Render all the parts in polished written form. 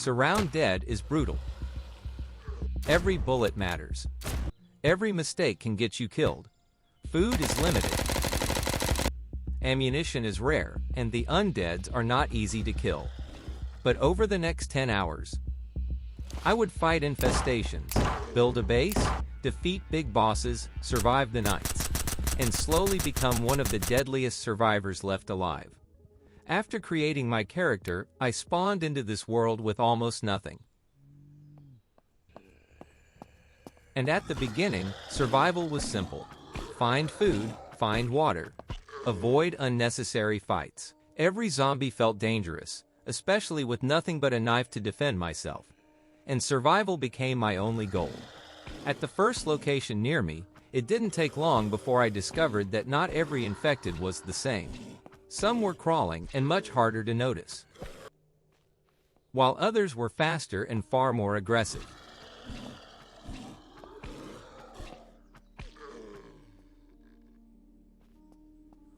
SurrounDead is brutal. Every bullet matters. Every mistake can get you killed. Food is limited. Ammunition is rare, and the undeads are not easy to kill. But over the next 10 hours, I would fight infestations, build a base, defeat big bosses, survive the nights, and slowly become one of the deadliest survivors left alive. After creating my character, I spawned into this world with almost nothing. And at the beginning, survival was simple. Find food, find water. Avoid unnecessary fights. Every zombie felt dangerous, especially with nothing but a knife to defend myself. And survival became my only goal. At the first location near me, it didn't take long before I discovered that not every infected was the same. Some were crawling and much harder to notice, while others were faster and far more aggressive.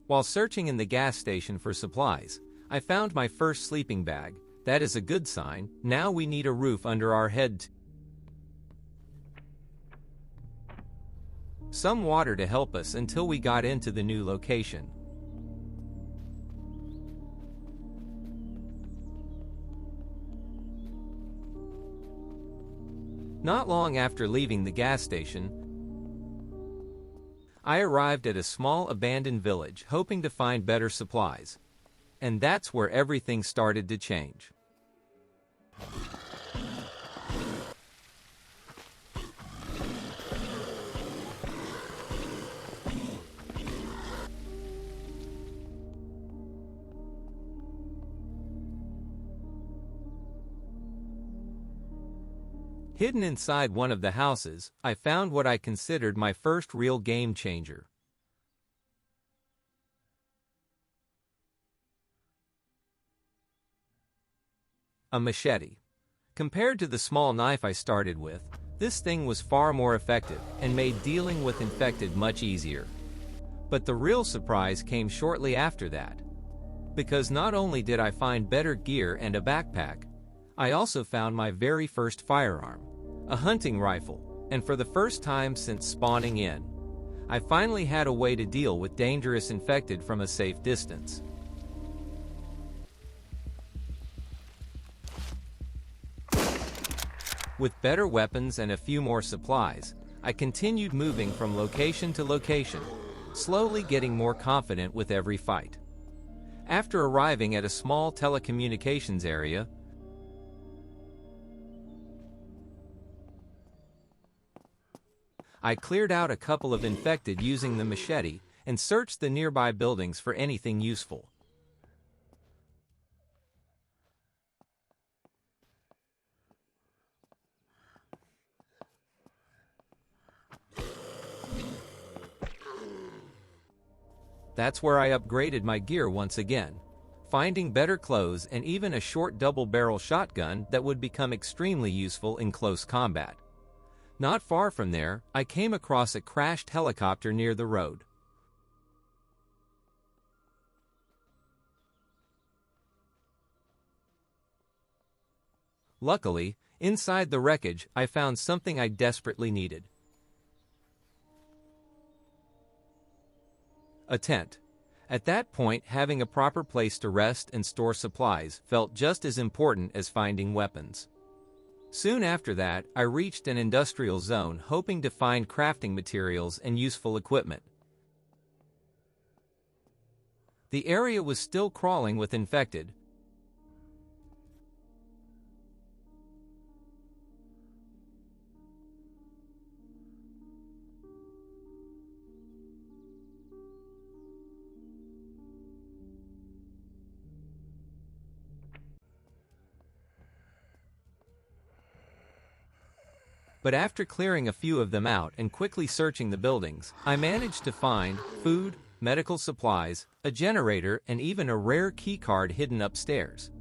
While searching in the gas station for supplies, I found my first sleeping bag. That is a good sign. Now we need a roof under our head. Some water to help us until we got into the new location. Not long after leaving the gas station, I arrived at a small abandoned village hoping to find better supplies. And that's where everything started to change. Hidden inside one of the houses, I found what I considered my first real game changer. A machete. Compared to the small knife I started with, this thing was far more effective and made dealing with infected much easier. But the real surprise came shortly after that. Because not only did I find better gear and a backpack, I also found my very first firearm, a hunting rifle, and for the first time since spawning in, I finally had a way to deal with dangerous infected from a safe distance. With better weapons and a few more supplies, I continued moving from location to location, slowly getting more confident with every fight. After arriving at a small telecommunications area, I cleared out a couple of infected using the machete and searched the nearby buildings for anything useful. That's where I upgraded my gear once again, finding better clothes and even a short double-barrel shotgun that would become extremely useful in close combat. Not far from there, I came across a crashed helicopter near the road. Luckily, inside the wreckage, I found something I desperately needed. A tent. At that point, having a proper place to rest and store supplies felt just as important as finding weapons. Soon after that, I reached an industrial zone hoping to find crafting materials and useful equipment. The area was still crawling with infected, but after clearing a few of them out and quickly searching the buildings, I managed to find food, medical supplies, a generator, and even a rare keycard hidden upstairs.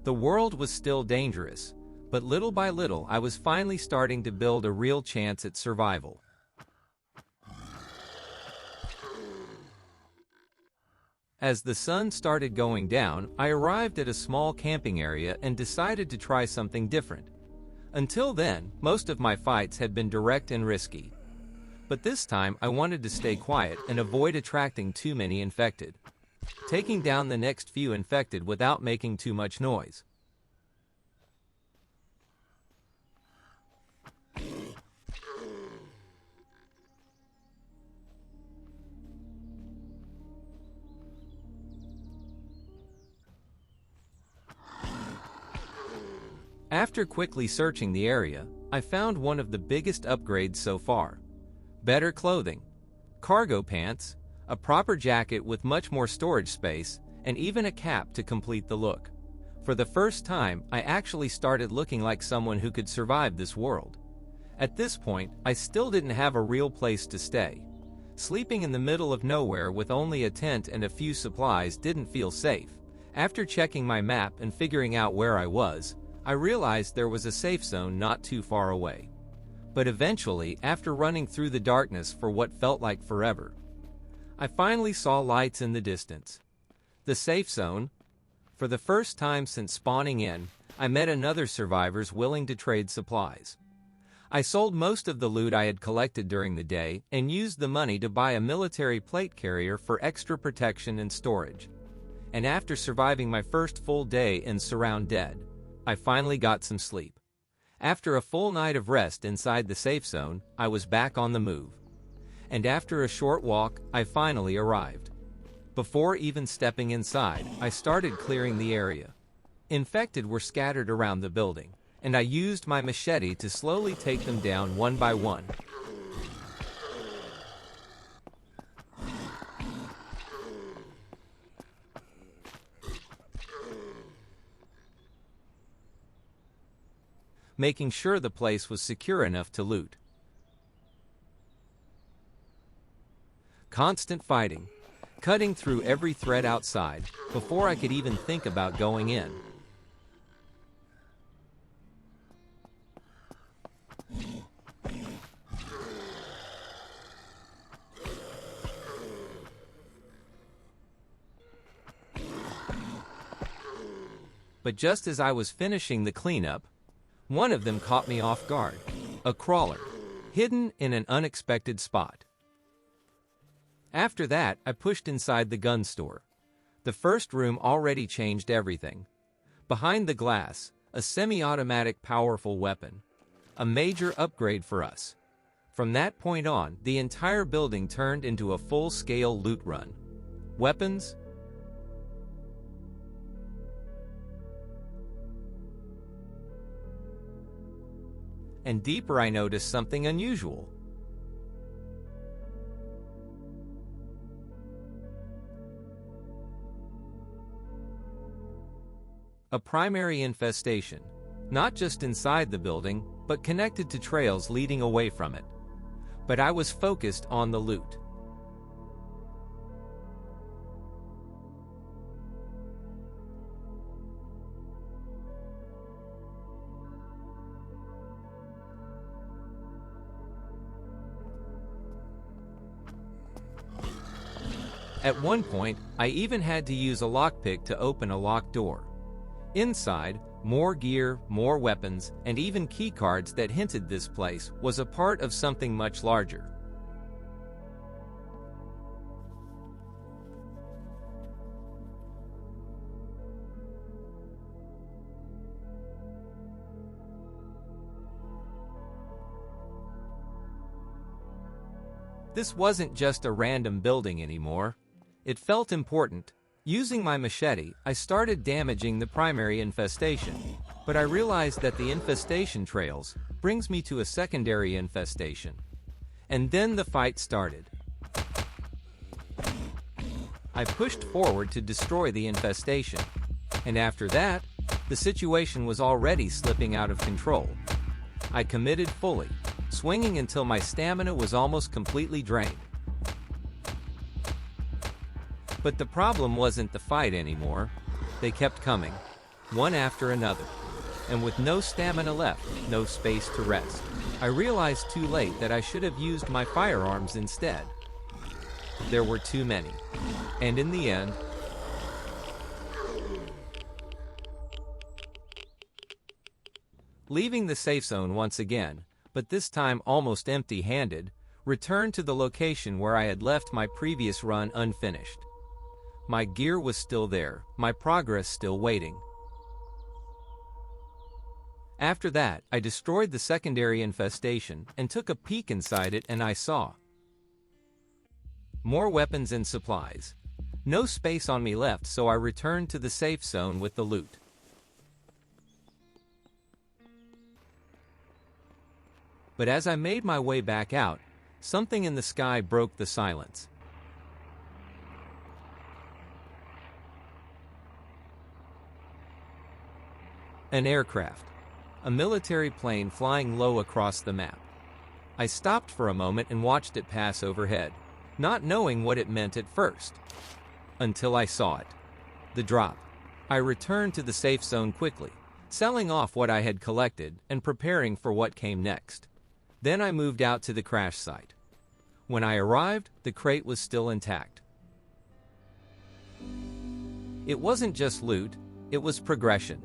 The world was still dangerous, but little by little I was finally starting to build a real chance at survival. As the sun started going down, I arrived at a small camping area and decided to try something different. Until then, most of my fights had been direct and risky. But this time I wanted to stay quiet and avoid attracting too many infected. Taking down the next few infected without making too much noise. After quickly searching the area, I found one of the biggest upgrades so far. Better clothing, cargo pants, a proper jacket with much more storage space, and even a cap to complete the look. For the first time, I actually started looking like someone who could survive this world. At this point, I still didn't have a real place to stay. Sleeping in the middle of nowhere with only a tent and a few supplies didn't feel safe. After checking my map and figuring out where I was, I realized there was a safe zone not too far away. But eventually, after running through the darkness for what felt like forever, I finally saw lights in the distance. The safe zone. For the first time since spawning in, I met another survivors willing to trade supplies. I sold most of the loot I had collected during the day and used the money to buy a military plate carrier for extra protection and storage. And after surviving my first full day in SurrounDead, I finally got some sleep. After a full night of rest inside the safe zone, I was back on the move. And after a short walk, I finally arrived. Before even stepping inside, I started clearing the area. Infected were scattered around the building, and I used my machete to slowly take them down one by one. Making sure the place was secure enough to loot. Constant fighting, cutting through every threat outside, before I could even think about going in. But just as I was finishing the cleanup, one of them caught me off guard. A crawler, hidden in an unexpected spot. After that, I pushed inside the gun store. The first room already changed everything. Behind the glass, a semi-automatic powerful weapon. A major upgrade for us. From that point on, the entire building turned into a full-scale loot run. Weapons, and deeper I noticed something unusual. A primary infestation, not just inside the building, but connected to trails leading away from it. But I was focused on the loot. At one point, I even had to use a lockpick to open a locked door. Inside, more gear, more weapons, and even keycards that hinted this place was a part of something much larger. This wasn't just a random building anymore. It felt important. Using my machete, I started damaging the primary infestation, but I realized that the infestation trails brings me to a secondary infestation. And then the fight started. I pushed forward to destroy the infestation, and after that, the situation was already slipping out of control. I committed fully, swinging until my stamina was almost completely drained. But the problem wasn't the fight anymore. They kept coming, one after another. And with no stamina left, no space to rest, I realized too late that I should have used my firearms instead. There were too many. And in the end, Leaving the safe zone once again, but this time almost empty-handed, returned to the location where I had left my previous run unfinished. My gear was still there, my progress still waiting. After that, I destroyed the secondary infestation and took a peek inside it, and I saw more weapons and supplies. No space on me left, so I returned to the safe zone with the loot. But as I made my way back out, something in the sky broke the silence. An aircraft. A military plane flying low across the map. I stopped for a moment and watched it pass overhead, not knowing what it meant at first. Until I saw it. The drop. I returned to the safe zone quickly, selling off what I had collected and preparing for what came next. Then I moved out to the crash site. When I arrived, the crate was still intact. It wasn't just loot, it was progression.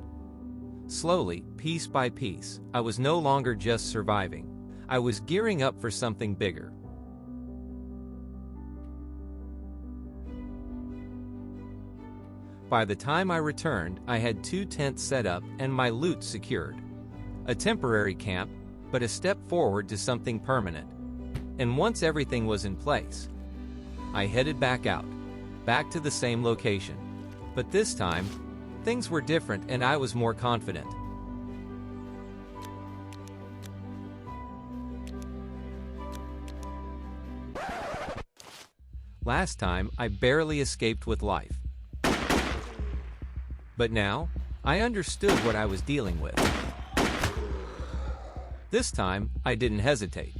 Slowly, piece by piece, I was no longer just surviving. I was gearing up for something bigger. By the time I returned, I had 2 tents set up and my loot secured. A temporary camp, but a step forward to something permanent. And once everything was in place, I headed back out, back to the same location. But this time, things were different and I was more confident. Last time, I barely escaped with life. But now, I understood what I was dealing with. This time, I didn't hesitate.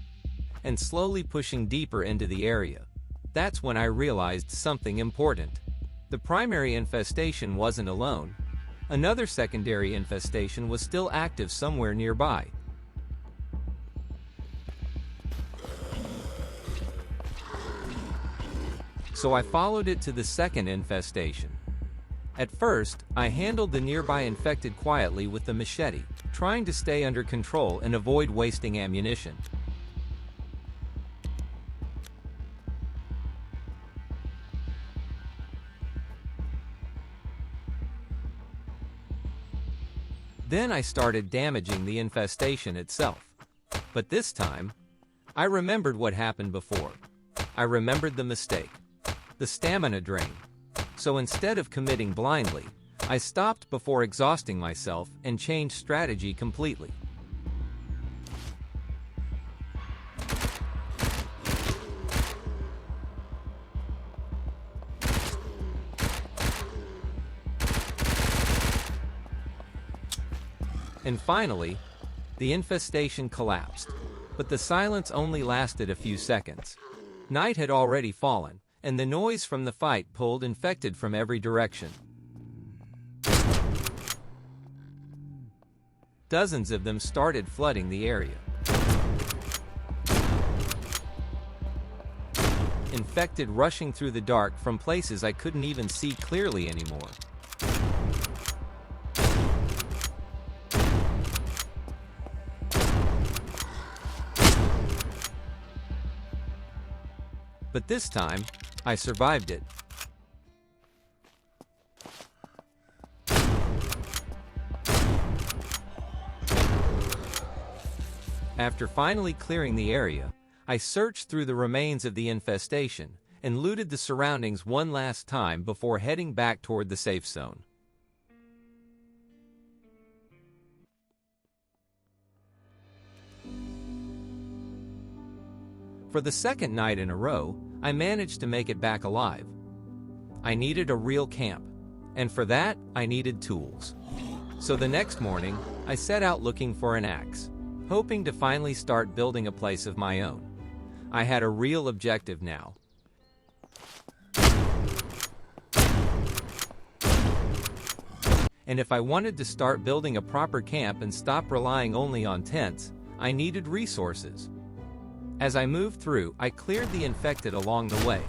And slowly pushing deeper into the area, that's when I realized something important. The primary infestation wasn't alone. Another secondary infestation was still active somewhere nearby. So I followed it to the second infestation. At first, I handled the nearby infected quietly with the machete, trying to stay under control and avoid wasting ammunition. Then I started damaging the infestation itself. But this time, I remembered what happened before. I remembered the mistake. The stamina drain. So instead of committing blindly, I stopped before exhausting myself and changed strategy completely. And finally, the infestation collapsed, but the silence only lasted a few seconds. Night had already fallen, and the noise from the fight pulled infected from every direction. Dozens of them started flooding the area. Infected rushing through the dark from places I couldn't even see clearly anymore. But this time, I survived it. After finally clearing the area, I searched through the remains of the infestation and looted the surroundings one last time before heading back toward the safe zone. For the second night in a row, I managed to make it back alive. I needed a real camp, and for that, I needed tools. So the next morning, I set out looking for an axe, hoping to finally start building a place of my own. I had a real objective now. And if I wanted to start building a proper camp and stop relying only on tents, I needed resources. As I moved through, I cleared the infected along the way,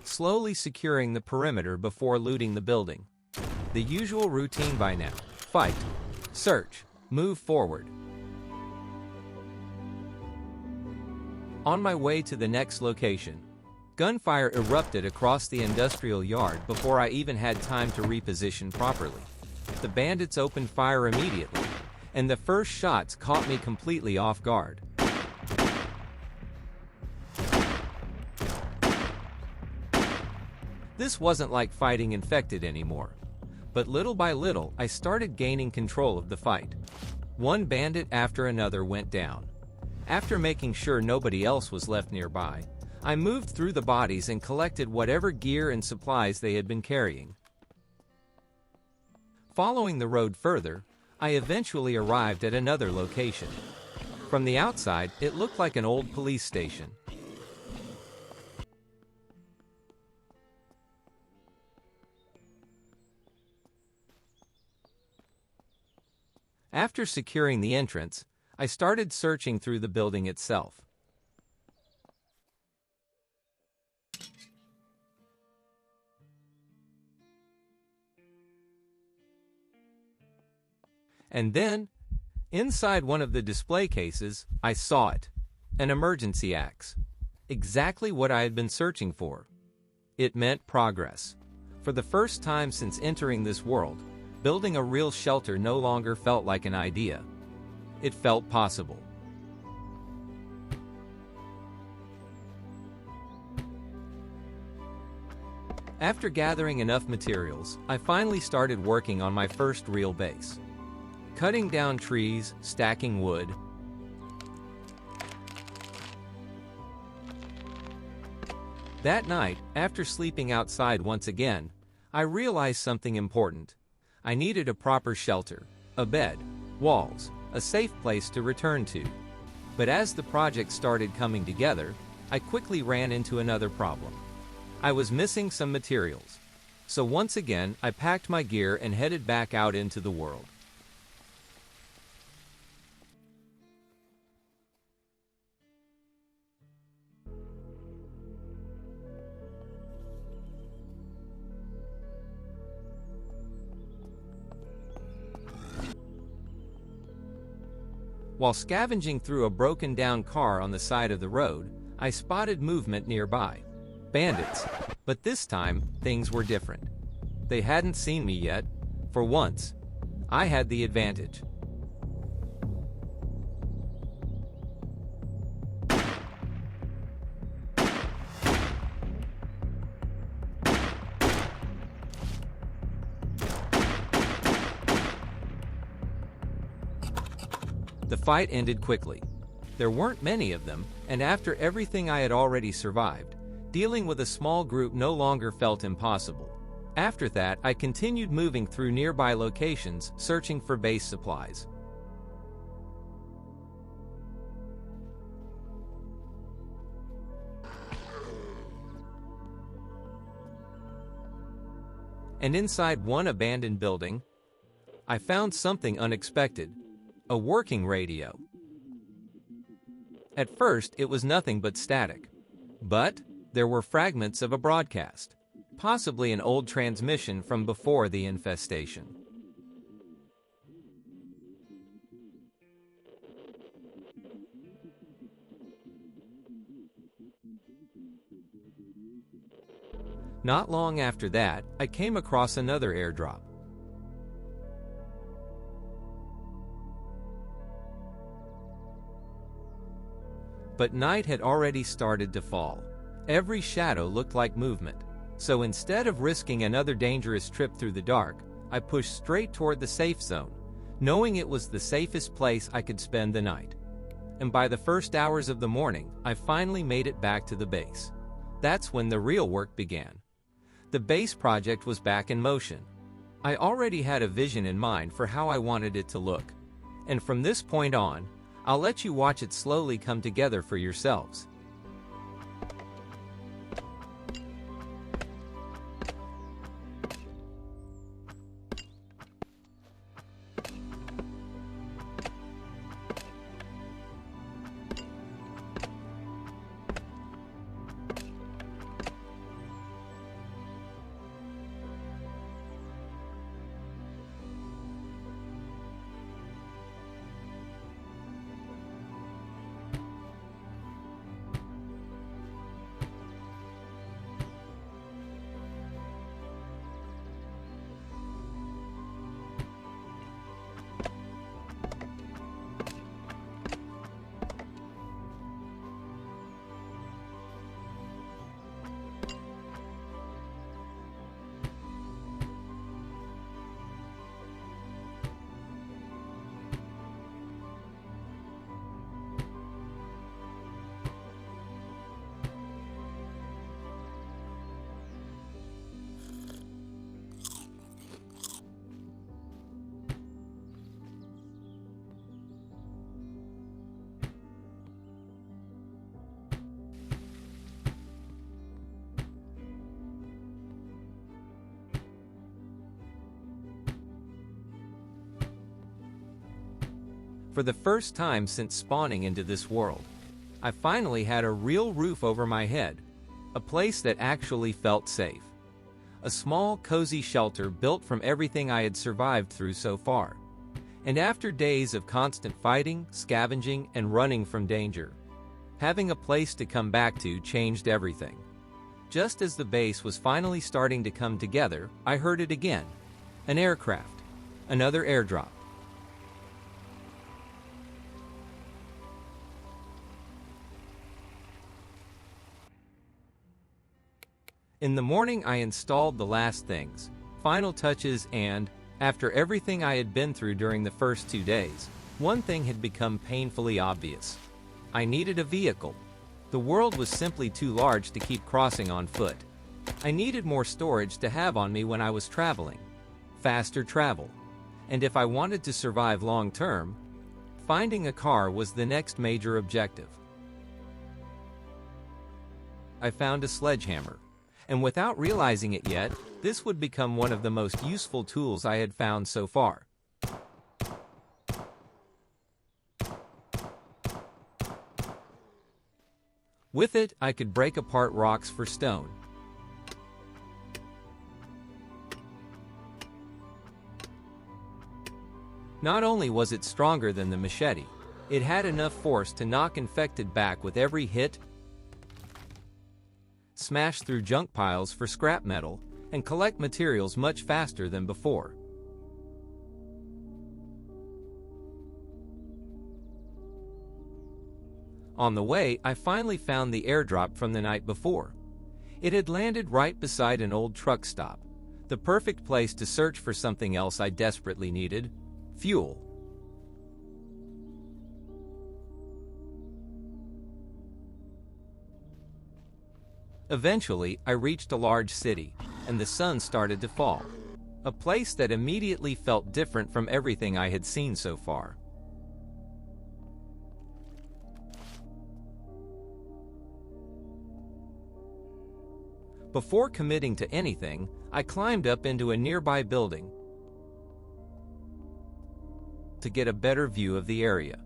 slowly securing the perimeter before looting the building. The usual routine by now: fight, search, move forward. On my way to the next location, gunfire erupted across the industrial yard before I even had time to reposition properly. The bandits opened fire immediately, and the first shots caught me completely off guard. This wasn't like fighting infected anymore, but little by little I started gaining control of the fight. One bandit after another went down. After making sure nobody else was left nearby, I moved through the bodies and collected whatever gear and supplies they had been carrying. Following the road further, I eventually arrived at another location. From the outside, it looked like an old police station. After securing the entrance, I started searching through the building itself. And then, inside one of the display cases, I saw it. An emergency axe. Exactly what I had been searching for. It meant progress. For the first time since entering this world, building a real shelter no longer felt like an idea. It felt possible. After gathering enough materials, I finally started working on my first real base. Cutting down trees, stacking wood. That night, after sleeping outside once again, I realized something important. I needed a proper shelter, a bed, walls, a safe place to return to. But as the project started coming together, I quickly ran into another problem. I was missing some materials. So once again, I packed my gear and headed back out into the world. While scavenging through a broken-down car on the side of the road, I spotted movement nearby. Bandits. But this time, things were different. They hadn't seen me yet. For once, I had the advantage. The fight ended quickly. There weren't many of them, and after everything I had already survived, dealing with a small group no longer felt impossible. After that, I continued moving through nearby locations, searching for base supplies. And inside one abandoned building, I found something unexpected. A working radio. At first, it was nothing but static. But there were fragments of a broadcast, possibly an old transmission from before the infestation. Not long after that, I came across another airdrop. But night had already started to fall. Every shadow looked like movement. So instead of risking another dangerous trip through the dark, I pushed straight toward the safe zone, knowing it was the safest place I could spend the night. And by the first hours of the morning, I finally made it back to the base. That's when the real work began. The base project was back in motion. I already had a vision in mind for how I wanted it to look. And from this point on, I'll let you watch it slowly come together for yourselves. For the first time since spawning into this world, I finally had a real roof over my head, a place that actually felt safe. A small, cozy shelter built from everything I had survived through so far. And after days of constant fighting, scavenging, and running from danger, having a place to come back to changed everything. Just as the base was finally starting to come together, I heard it again. An aircraft. Another airdrop. In the morning I installed the last things, final touches, and, after everything I had been through during the first 2 days, one thing had become painfully obvious. I needed a vehicle. The world was simply too large to keep crossing on foot. I needed more storage to have on me when I was traveling. Faster travel. And if I wanted to survive long term, finding a car was the next major objective. I found a sledgehammer. And without realizing it yet, this would become one of the most useful tools I had found so far. With it, I could break apart rocks for stone. Not only was it stronger than the machete, it had enough force to knock infected back with every hit, smash through junk piles for scrap metal, and collect materials much faster than before. On the way, I finally found the airdrop from the night before. It had landed right beside an old truck stop, the perfect place to search for something else I desperately needed: fuel. Eventually, I reached a large city, and the sun started to fall. A place that immediately felt different from everything I had seen so far. Before committing to anything, I climbed up into a nearby building to get a better view of the area.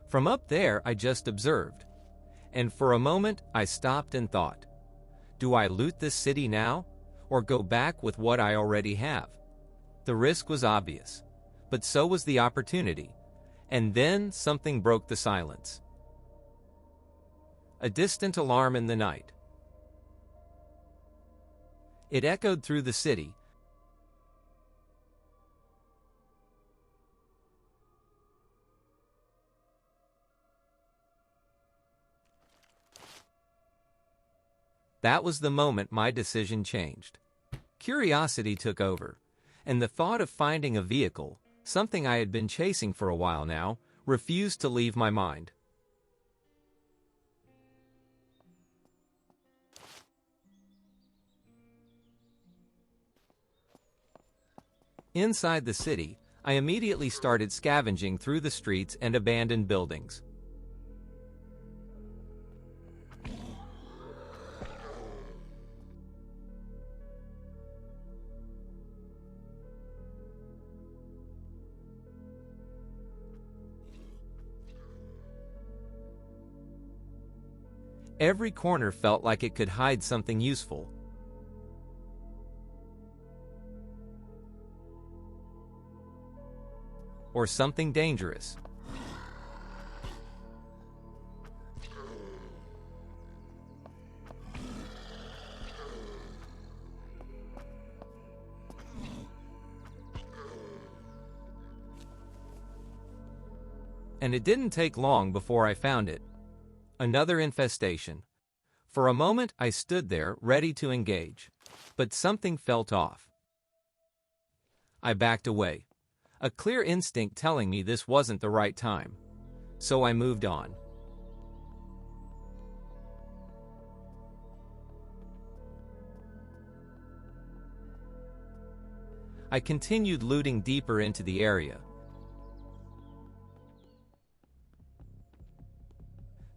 From up there, I just observed. And for a moment, I stopped and thought, do I loot this city now, or go back with what I already have? The risk was obvious, but so was the opportunity. And then something broke the silence. A distant alarm in the night. It echoed through the city. That was the moment my decision changed. Curiosity took over, and the thought of finding a vehicle, something I had been chasing for a while now, refused to leave my mind. Inside the city, I immediately started scavenging through the streets and abandoned buildings. Every corner felt like it could hide something useful. Or something dangerous. And it didn't take long before I found it. Another infestation. For a moment, I stood there, ready to engage. But something felt off. I backed away. A clear instinct telling me this wasn't the right time. So I moved on. I continued looting deeper into the area.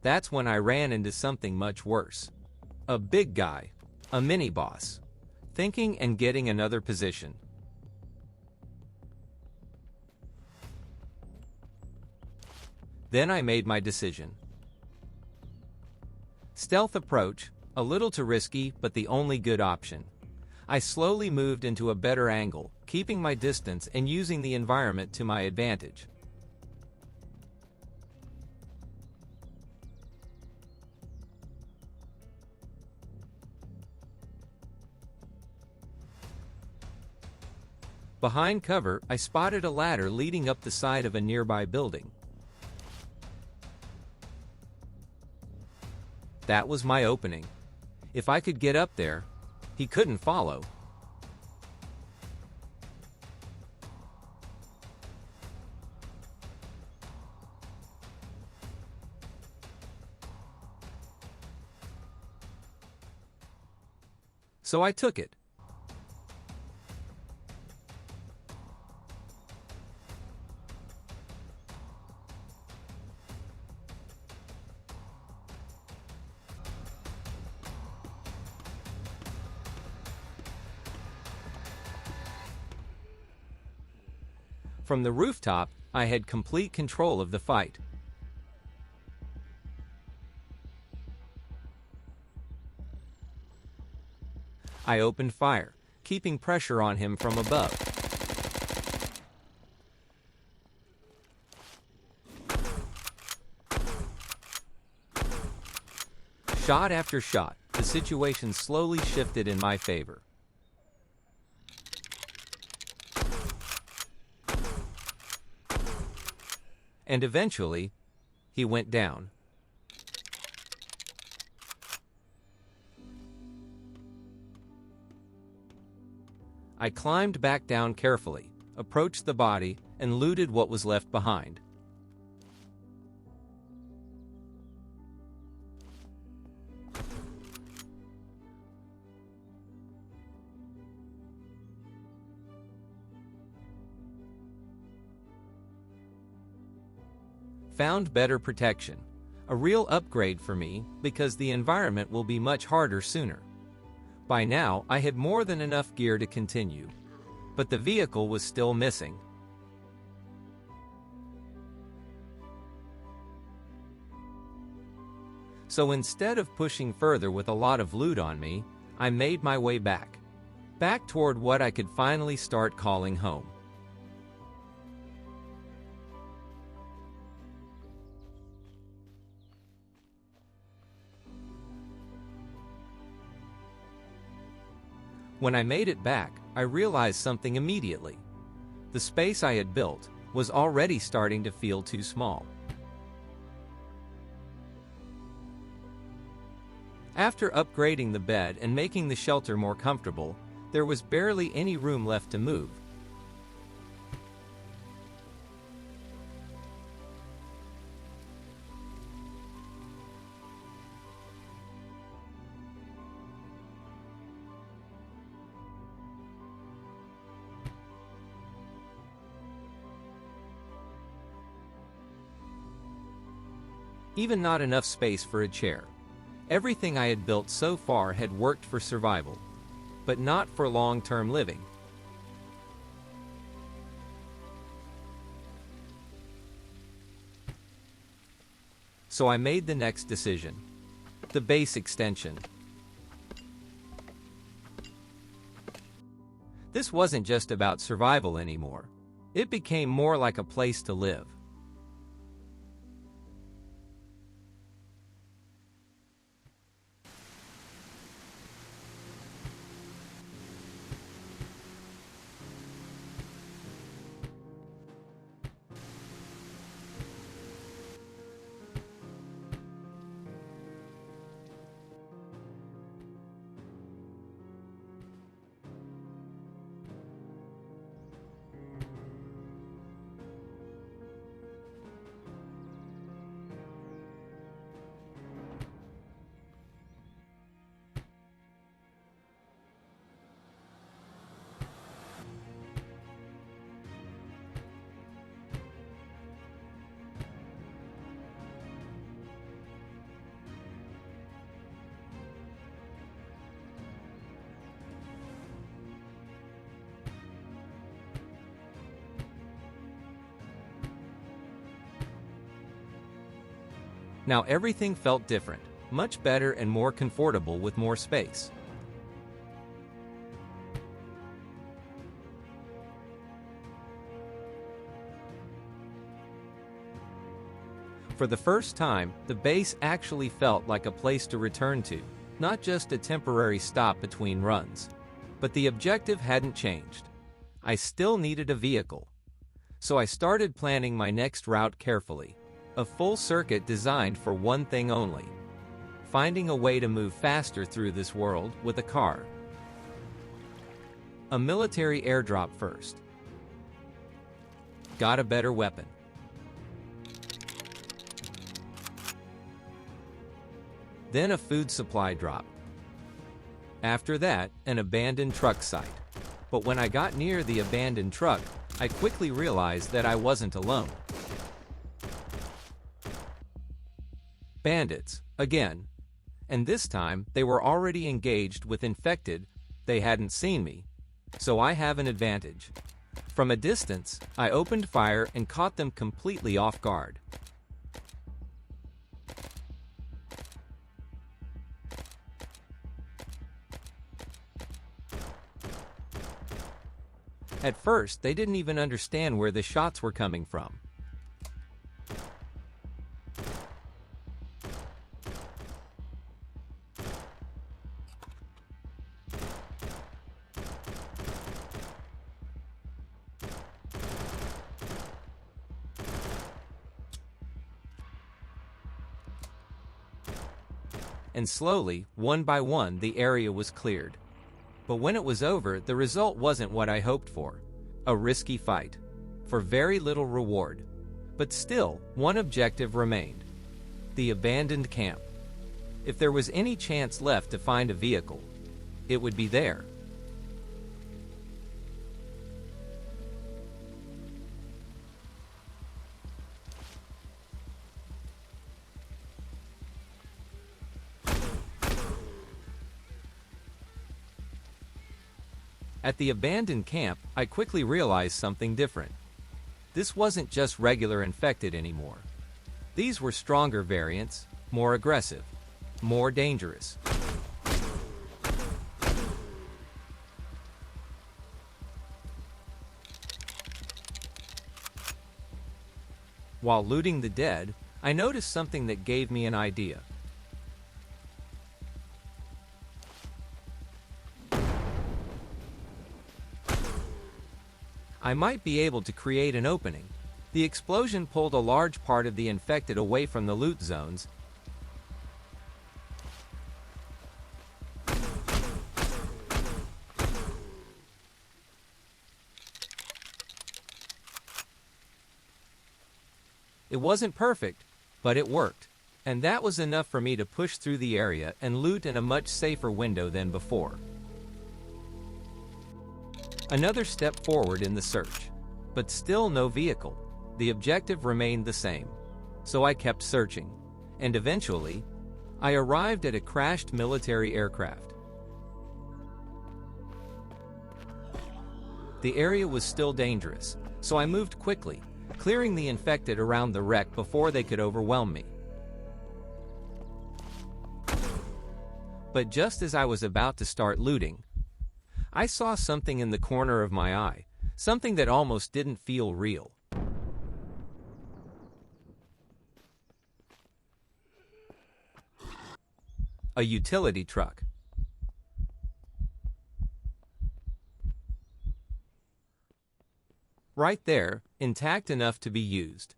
That's when I ran into something much worse. A big guy. A mini-boss. Thinking and getting another position. Then I made my decision. Stealth approach, a little too risky, but the only good option. I slowly moved into a better angle, keeping my distance and using the environment to my advantage. Behind cover, I spotted a ladder leading up the side of a nearby building. That was my opening. If I could get up there, he couldn't follow. So I took it. From the rooftop, I had complete control of the fight. I opened fire, keeping pressure on him from above. Shot after shot, the situation slowly shifted in my favor. And eventually, he went down. I climbed back down carefully, approached the body, and looted what was left behind. Found better protection. A real upgrade for me, because the environment will be much harder sooner. By now, I had more than enough gear to continue. But the vehicle was still missing. So instead of pushing further with a lot of loot on me, I made my way back. Back toward what I could finally start calling home. When I made it back, I realized something immediately. The space I had built was already starting to feel too small. After upgrading the bed and making the shelter more comfortable, there was barely any room left to move. Even not enough space for a chair. Everything I had built so far had worked for survival, but not for long-term living. So I made the next decision. The base extension. This wasn't just about survival anymore. It became more like a place to live. Now everything felt different, much better and more comfortable with more space. For the first time, the base actually felt like a place to return to, not just a temporary stop between runs. But the objective hadn't changed. I still needed a vehicle. So I started planning my next route carefully. A full circuit designed for one thing only: finding a way to move faster through this world with a car. A military airdrop first. Got a better weapon. Then a food supply drop. After that, an abandoned truck site. But when I got near the abandoned truck, I quickly realized that I wasn't alone. Bandits, again. And this time, they were already engaged with infected. They hadn't seen me. So I have an advantage. From a distance, I opened fire and caught them completely off guard. At first, they didn't even understand where the shots were coming from. And slowly, one by one, the area was cleared. But when it was over, the result wasn't what I hoped for. A risky fight. For very little reward. But still, one objective remained. The abandoned camp. If there was any chance left to find a vehicle, it would be there. At the abandoned camp, I quickly realized something different. This wasn't just regular infected anymore. These were stronger variants, more aggressive, more dangerous. While looting the dead, I noticed something that gave me an idea. I might be able to create an opening. The explosion pulled a large part of the infected away from the loot zones. It wasn't perfect, but it worked. And that was enough for me to push through the area and loot in a much safer window than before. Another step forward in the search. But still no vehicle. The objective remained the same. So I kept searching. And eventually, I arrived at a crashed military aircraft. The area was still dangerous, so I moved quickly, clearing the infected around the wreck before they could overwhelm me. But just as I was about to start looting, I saw something in the corner of my eye, something that almost didn't feel real. A utility truck. Right there, intact enough to be used.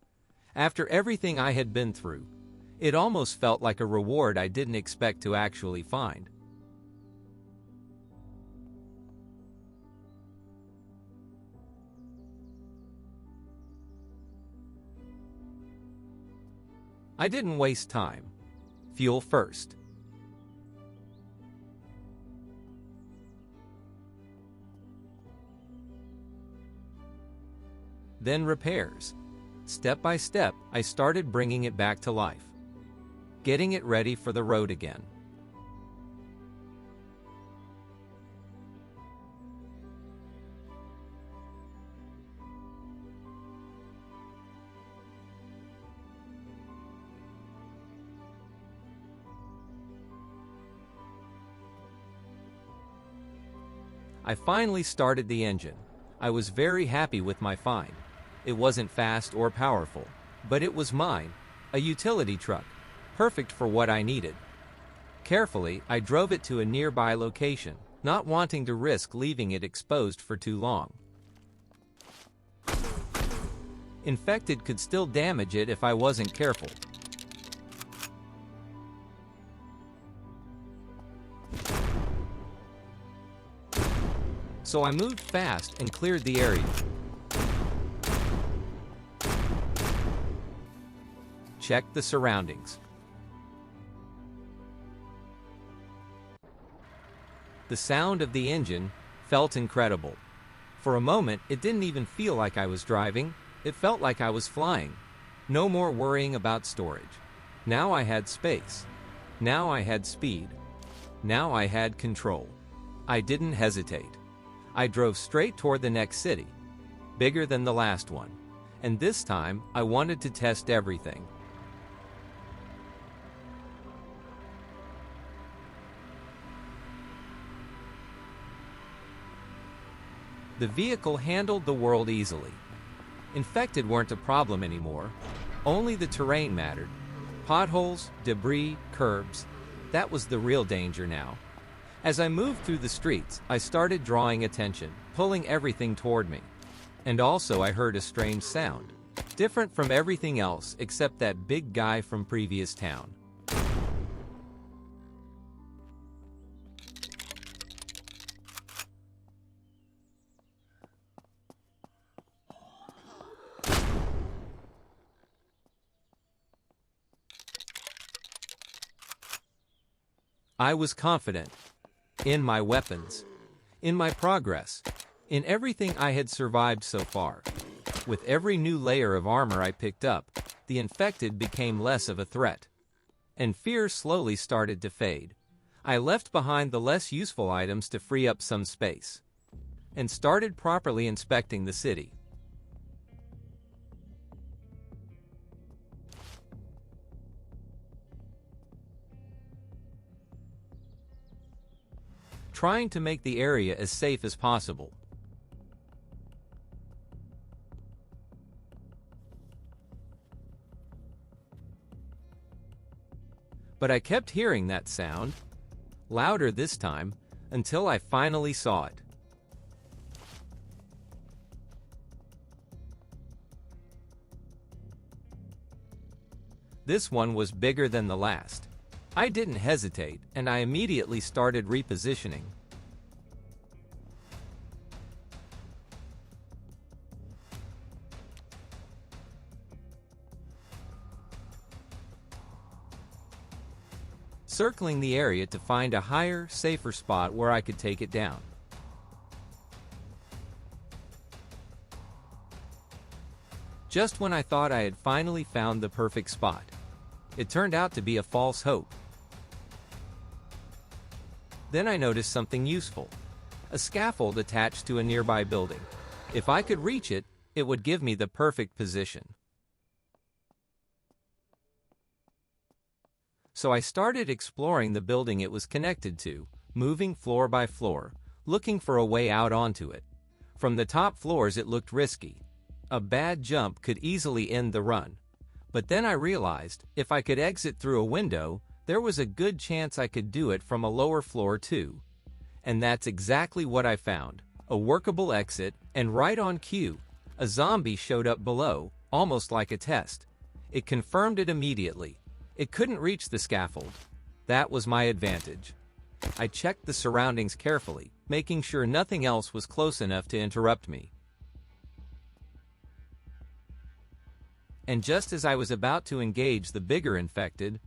After everything I had been through, it almost felt like a reward I didn't expect to actually find. I didn't waste time. Fuel first. Then repairs. Step by step, I started bringing it back to life. Getting it ready for the road again. I finally started the engine. I was very happy with my find. It wasn't fast or powerful, but it was mine, a utility truck, perfect for what I needed. Carefully, I drove it to a nearby location, not wanting to risk leaving it exposed for too long. Infected could still damage it if I wasn't careful. So I moved fast and cleared the area. Checked the surroundings. The sound of the engine felt incredible. For a moment, it didn't even feel like I was driving. It felt like I was flying. No more worrying about storage. Now I had space. Now I had speed. Now I had control. I didn't hesitate. I drove straight toward the next city, bigger than the last one. And this time, I wanted to test everything. The vehicle handled the world easily. Infected weren't a problem anymore. Only the terrain mattered. Potholes, debris, curbs. That was the real danger now. As I moved through the streets, I started drawing attention, pulling everything toward me. And also I heard a strange sound, different from everything else except that big guy from previous town. I was confident in my weapons, in my progress, in everything I had survived so far. With every new layer of armor I picked up, the infected became less of a threat. And fear slowly started to fade. I left behind the less useful items to free up some space, and started properly inspecting the city. Trying to make the area as safe as possible. But I kept hearing that sound, louder this time, until I finally saw it. This one was bigger than the last. I didn't hesitate, and I immediately started repositioning. Circling the area to find a higher, safer spot where I could take it down. Just when I thought I had finally found the perfect spot, it turned out to be a false hope. Then I noticed something useful, a scaffold attached to a nearby building. If I could reach it, it would give me the perfect position. So I started exploring the building it was connected to, moving floor by floor, looking for a way out onto it. From the top floors it looked risky. A bad jump could easily end the run. But then I realized, if I could exit through a window, there was a good chance I could do it from a lower floor too. And that's exactly what I found, a workable exit, and right on cue, a zombie showed up below, almost like a test. It confirmed it immediately. It couldn't reach the scaffold. That was my advantage. I checked the surroundings carefully, making sure nothing else was close enough to interrupt me. And just as I was about to engage the bigger infected,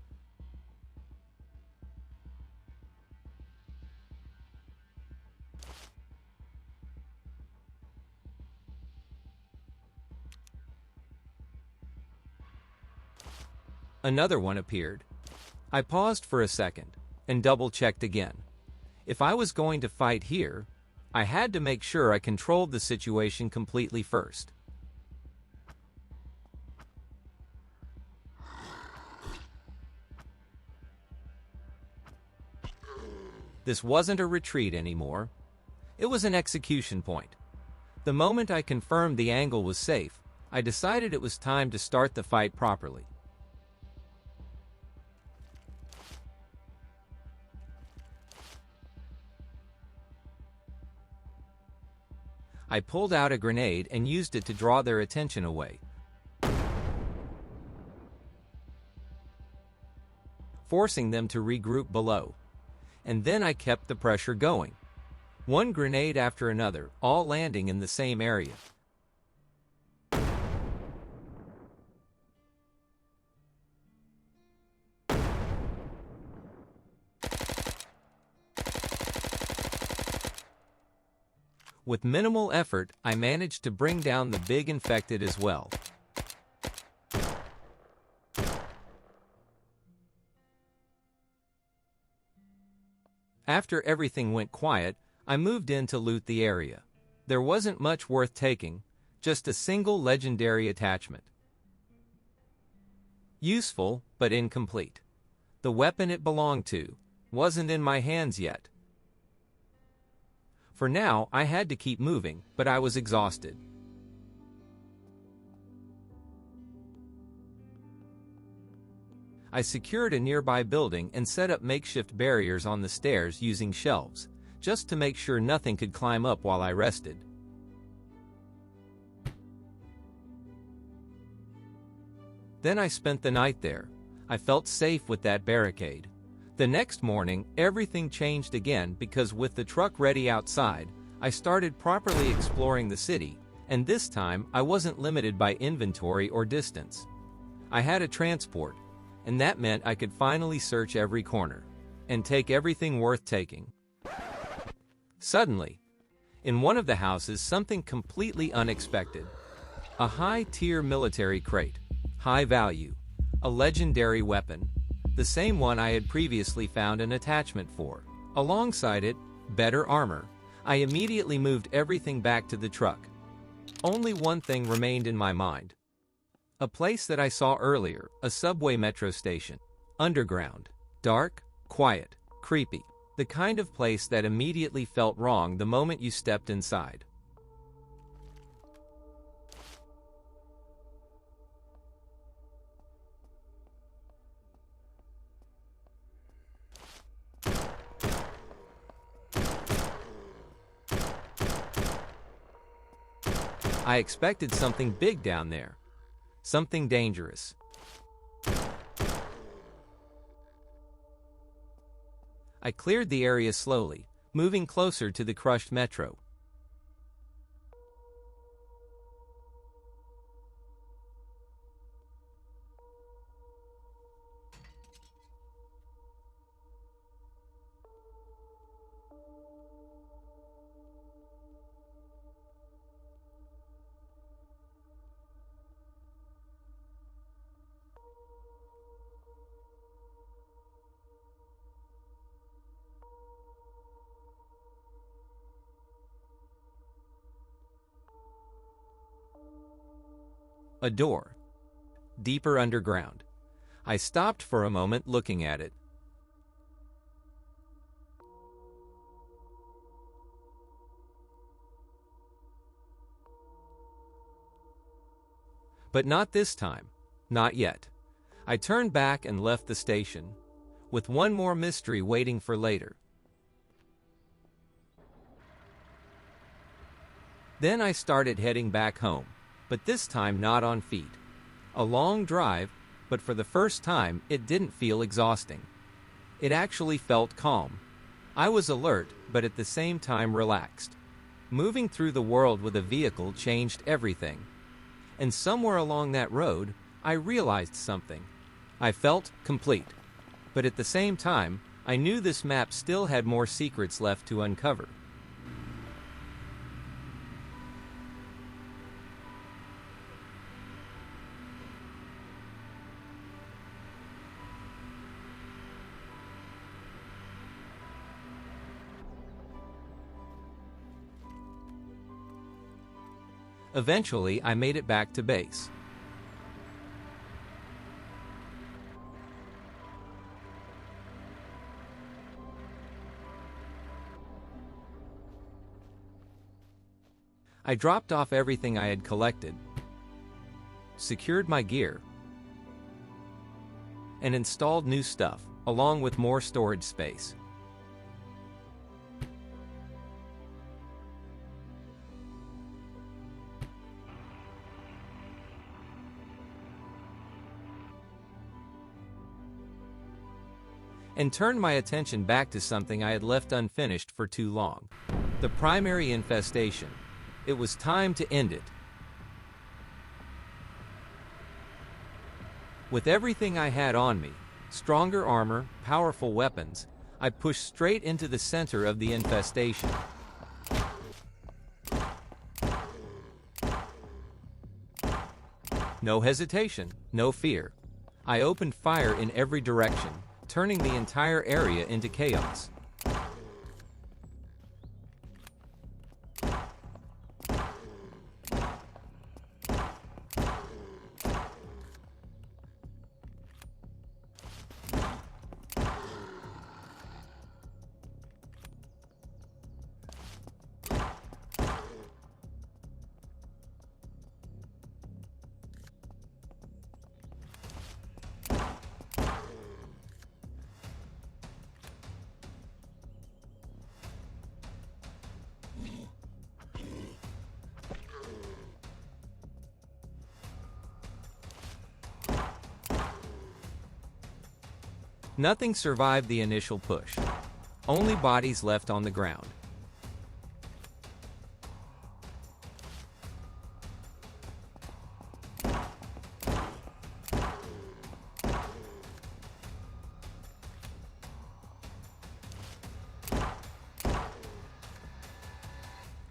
another one appeared. I paused for a second and double-checked again. If I was going to fight here, I had to make sure I controlled the situation completely first. This wasn't a retreat anymore. It was an execution point. The moment I confirmed the angle was safe, I decided it was time to start the fight properly. I pulled out a grenade and used it to draw their attention away, forcing them to regroup below. And then I kept the pressure going. One grenade after another, all landing in the same area. With minimal effort, I managed to bring down the big infected as well. After everything went quiet, I moved in to loot the area. There wasn't much worth taking, just a single legendary attachment. Useful, but incomplete. The weapon it belonged to wasn't in my hands yet. For now, I had to keep moving, but I was exhausted. I secured a nearby building and set up makeshift barriers on the stairs using shelves, just to make sure nothing could climb up while I rested. Then I spent the night there. I felt safe with that barricade. The next morning, everything changed again because with the truck ready outside, I started properly exploring the city, and this time I wasn't limited by inventory or distance. I had a transport, and that meant I could finally search every corner and take everything worth taking. Suddenly, in one of the houses, something completely unexpected. A high-tier military crate, high value, a legendary weapon, the same one I had previously found an attachment for. Alongside it, better armor. I immediately moved everything back to the truck. Only one thing remained in my mind. A place that I saw earlier, a subway metro station. Underground. Dark, quiet, creepy. The kind of place that immediately felt wrong the moment you stepped inside. I expected something big down there. Something dangerous. I cleared the area slowly, moving closer to the crushed metro. A door. Deeper underground. I stopped for a moment looking at it. But not this time. Not yet. I turned back and left the station, with one more mystery waiting for later. Then I started heading back home, but this time not on feet. A long drive, but for the first time it didn't feel exhausting. It actually felt calm. I was alert, but at the same time relaxed. Moving through the world with a vehicle changed everything. And somewhere along that road, I realized something. I felt complete. But at the same time, I knew this map still had more secrets left to uncover. Eventually, I made it back to base. I dropped off everything I had collected, secured my gear, and installed new stuff, along with more storage space. And turned my attention back to something I had left unfinished for too long. The primary infestation. It was time to end it. With everything I had on me, stronger armor, powerful weapons, I pushed straight into the center of the infestation. No hesitation, no fear. I opened fire in every direction, turning the entire area into chaos. Nothing survived the initial push. Only bodies left on the ground.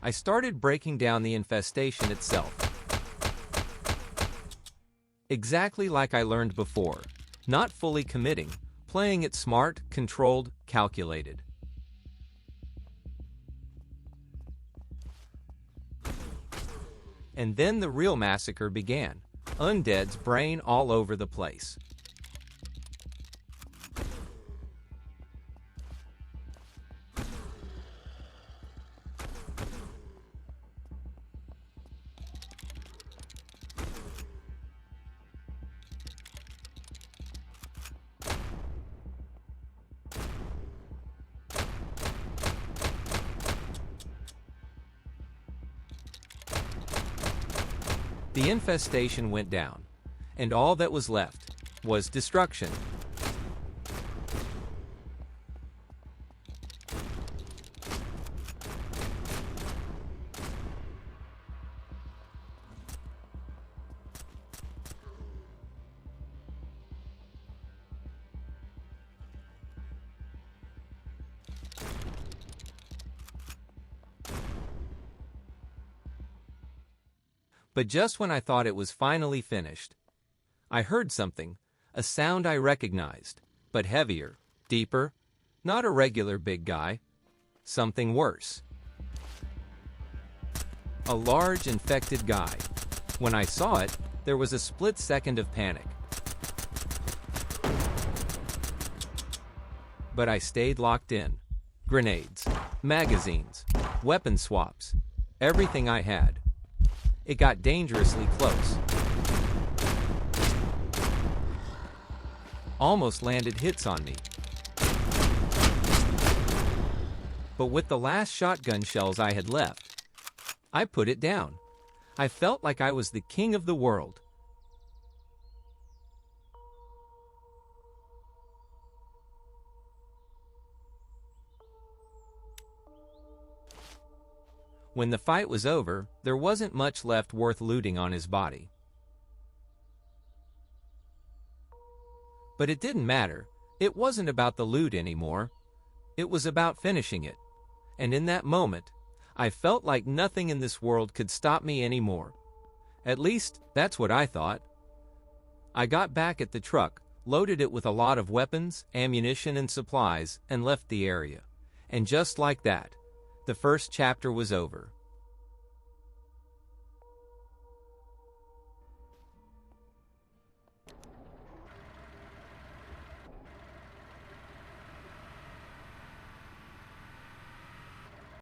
I started breaking down the infestation itself. Exactly like I learned before, not fully committing, playing it smart, controlled, calculated. And then the real massacre began. Undead's brain all over the place. The infestation went down, and all that was left was destruction. But just when I thought it was finally finished, I heard something, a sound I recognized, but heavier, deeper, not a regular big guy, something worse. A large infected guy. When I saw it, there was a split second of panic. But I stayed locked in. Grenades, magazines, weapon swaps, everything I had. It got dangerously close. Almost landed hits on me. But with the last shotgun shells I had left, I put it down. I felt like I was the king of the world. When the fight was over, there wasn't much left worth looting on his body. But it didn't matter. It wasn't about the loot anymore. It was about finishing it. And in that moment, I felt like nothing in this world could stop me anymore. At least, that's what I thought. I got back at the truck, loaded it with a lot of weapons, ammunition, and supplies, and left the area. And just like that, the first chapter was over.